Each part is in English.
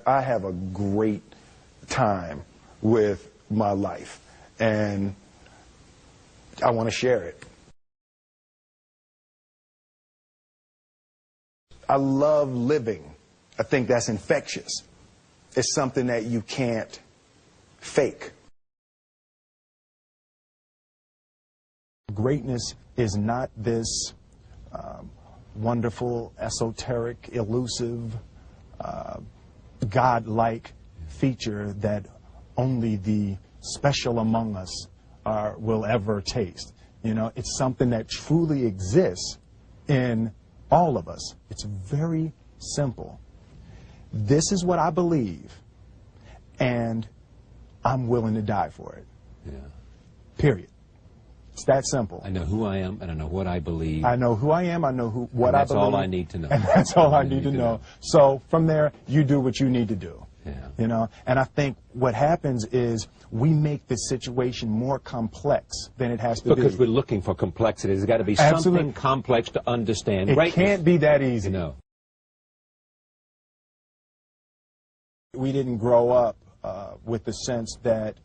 I have a great time with my life, and I want to share it. I love living. I think that's infectious. It's something that you can't fake. Greatness is not this wonderful, esoteric, elusive, God-like feature that only the special among us will ever taste. You know, it's something that truly exists in all of us. It's very simple. This is what I believe, and I'm willing to die for it. Yeah. Period. It's that simple. I know who I am, and I know what I believe. I know who I am, I know what I believe. That's all I need to know. And that's all I need to know. So from there, you do what you need to do. Yeah. You know, and I think what happens is we make the situation more complex than it has to be. Because we're looking for complexity. There's got to be something complex to understand. It can't be that easy. No. We didn't grow up with the sense that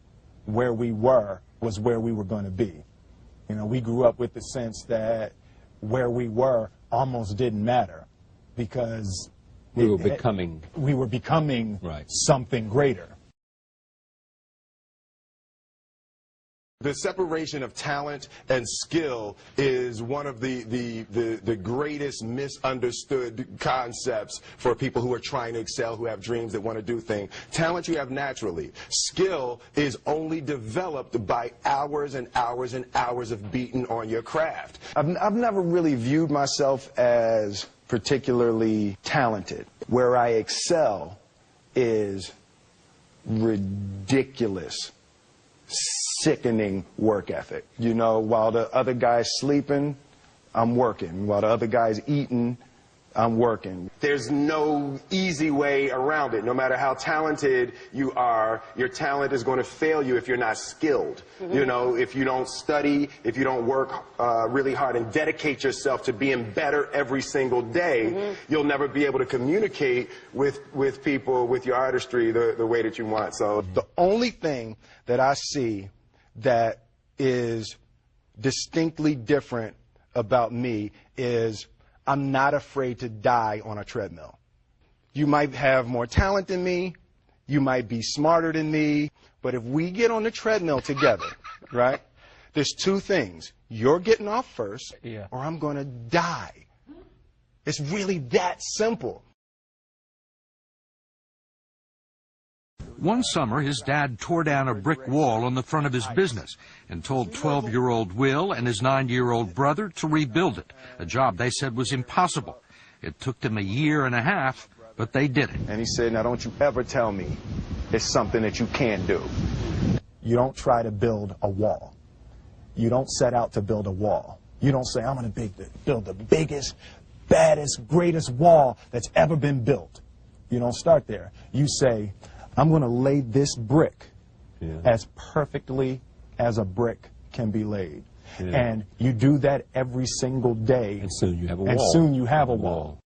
where we were was where we were going to be. You know, we grew up with the sense that where we were almost didn't matter because we were becoming right. Something greater. The separation of talent and skill is one of the greatest misunderstood concepts for people who are trying to excel, who have dreams that want to do things. Talent you have naturally. Skill is only developed by hours and hours and hours of beating on your craft. I've never really viewed myself as particularly talented. Where I excel is ridiculous, sickening work ethic. You know, while the other guy's sleeping, I'm working. While the other guy's eating, I'm working. There's no easy way around it. No matter how talented you are, your talent is going to fail you if you're not skilled. Mm-hmm. You know, if you don't study, if you don't work really hard and dedicate yourself to being better every single day, mm-hmm. you'll never be able to communicate with people, with your artistry, the way that you want. So the only thing that I see that is distinctly different about me is I'm not afraid to die on a treadmill. You might have more talent than me, you might be smarter than me, but if we get on the treadmill together, right, there's two things. You're getting off first, or I'm going to die. It's really that simple. One summer, his dad tore down a brick wall on the front of his business and told 12-year-old Will and his 9-year-old brother to rebuild it, a job they said was impossible. It took them a year and a half, but they did it. And he said, now don't you ever tell me it's something that you can't do. You don't try to build a wall. You don't set out to build a wall. You don't say, I'm going to build the biggest, baddest, greatest wall that's ever been built. You don't start there. You say, I'm going to lay this brick as perfectly as a brick can be laid. And you do that every single day. And soon you have a wall. And soon you have a wall.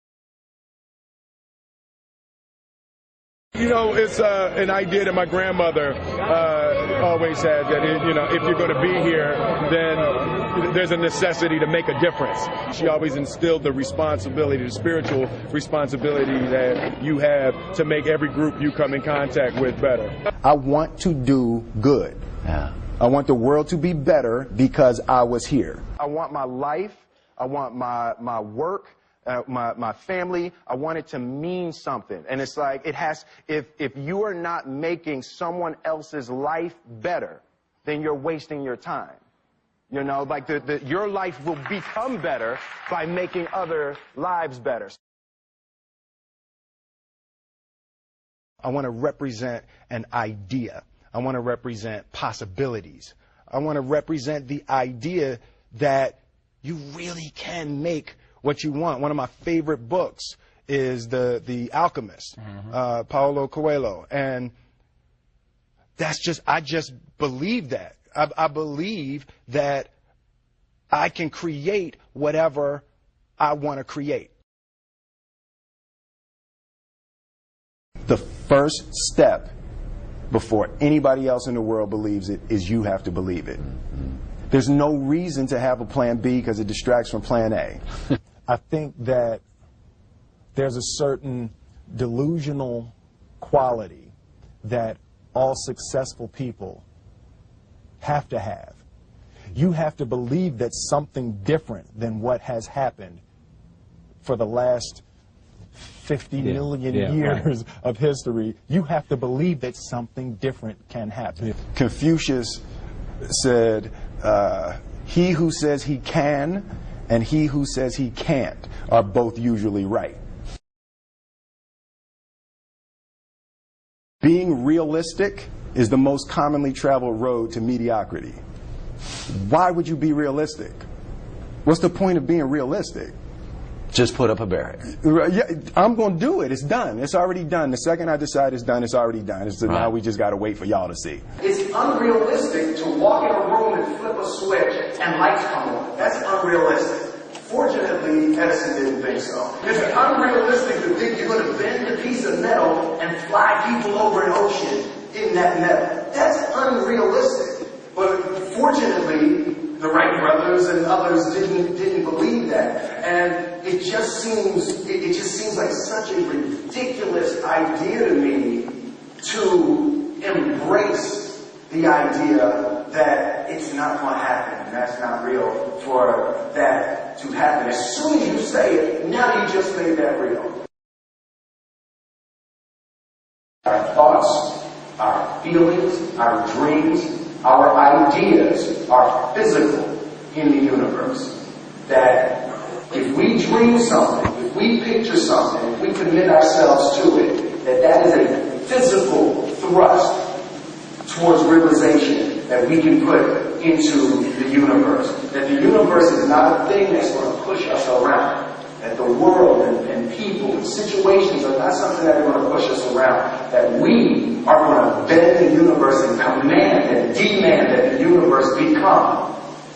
You know, it's an idea that my grandmother always had, that, you know, if you're going to be here, then there's a necessity to make a difference. She always instilled the responsibility, the spiritual responsibility that you have to make every group you come in contact with better. I want to do good. Yeah. I want the world to be better because I was here. I want my life, I want my work, my family, I want it to mean something. And it's like, it has, if you are not making someone else's life better, then you're wasting your time. You know, like your life will become better by making other lives better. I want to represent an idea. I want to represent possibilities. I want to represent the idea that you really can make what you want. One of my favorite books is The Alchemist, Paulo Coelho. And I just believe that. I believe that I can create whatever I want to create. The first step before anybody else in the world believes it is you have to believe it. There's no reason to have a plan B because it distracts from plan A. I think that there's a certain delusional quality that all successful people have to have. You have to believe that something different than what has happened for the last 50 million years of history. You have to believe that something different can happen. Confucius said, he who says he can and he who says he can't are both usually right. Being realistic is the most commonly traveled road to mediocrity. Why would you be realistic? What's the point of being realistic? Just put up a barrier. Yeah, I'm going to do it. It's done. It's already done. The second I decide it's done, it's already done. So now we just got to wait for y'all to see. It's unrealistic to walk in a room and flip a switch and lights come on. That's unrealistic. Fortunately, Edison didn't think so. It's unrealistic to think you're going to bend a piece of metal and fly people over an ocean in that metal. That's unrealistic. But fortunately, the Wright brothers and others didn't believe that. And it just seems like such a ridiculous idea to me to embrace the idea that it's not going to happen and that's not real for that to happen. As soon as you say it, now you just made that real. Our thoughts, our feelings, our dreams, our ideas are physical in the universe. That if we dream something, if we picture something, if we commit ourselves to it, that is a physical thrust towards realization that we can put into the universe. That the universe is not a thing that's going to push us around. That the world and people and situations are not something that are going to push us around. That we are going to bend the universe and command and demand that the universe become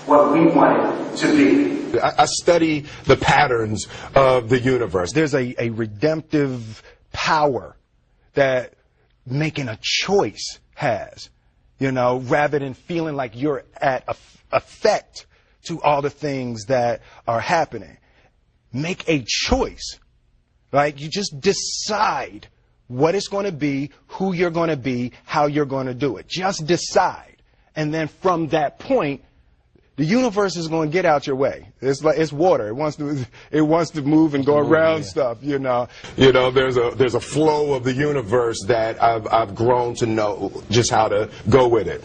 what we want it to be. I study the patterns of the universe. There's a redemptive power that making a choice has, you know, rather than feeling like you're at effect to all the things that are happening. Make a choice. Like, you just decide what it's going to be, who you're going to be, how you're going to do it. Just decide. And then from that point, the universe is going to get out your way. It's like it's water. It wants to move and go around stuff, you know. You know, there's a flow of the universe that I've grown to know just how to go with it.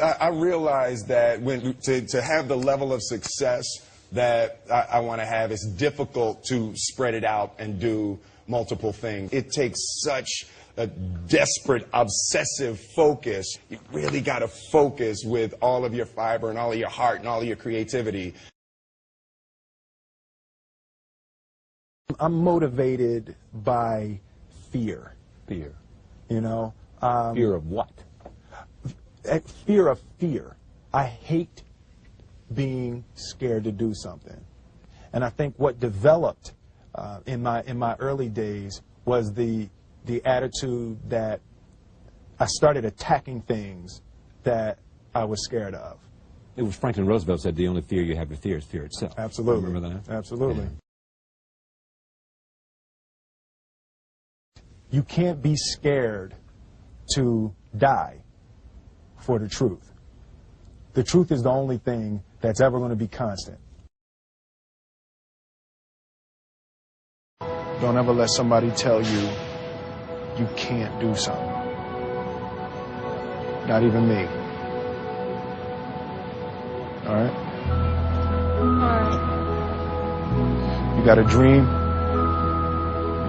I realize that to have the level of success that I want to have, it's difficult to spread it out and do multiple things. It takes such a desperate, obsessive focus. You really got to focus with all of your fiber and all of your heart and all of your creativity. I'm motivated by fear. Fear. You know? Fear of what? Fear of fear. I hate being scared to do something. And I think what developed in my early days was the attitude that I started attacking things that I was scared of. It was Franklin Roosevelt said the only fear you have to fear is fear itself. Absolutely. Remember that? Absolutely. Yeah. You can't be scared to die for the truth. The truth is the only thing that's ever going to be constant. Don't ever let somebody tell you you can't do something. Not even me. All right? All right. You got a dream.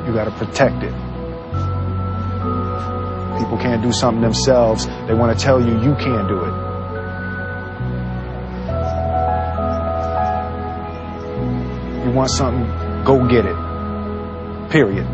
You got to protect it. People can't do something themselves. They want to tell you you can't do it. You want something, go get it. Period.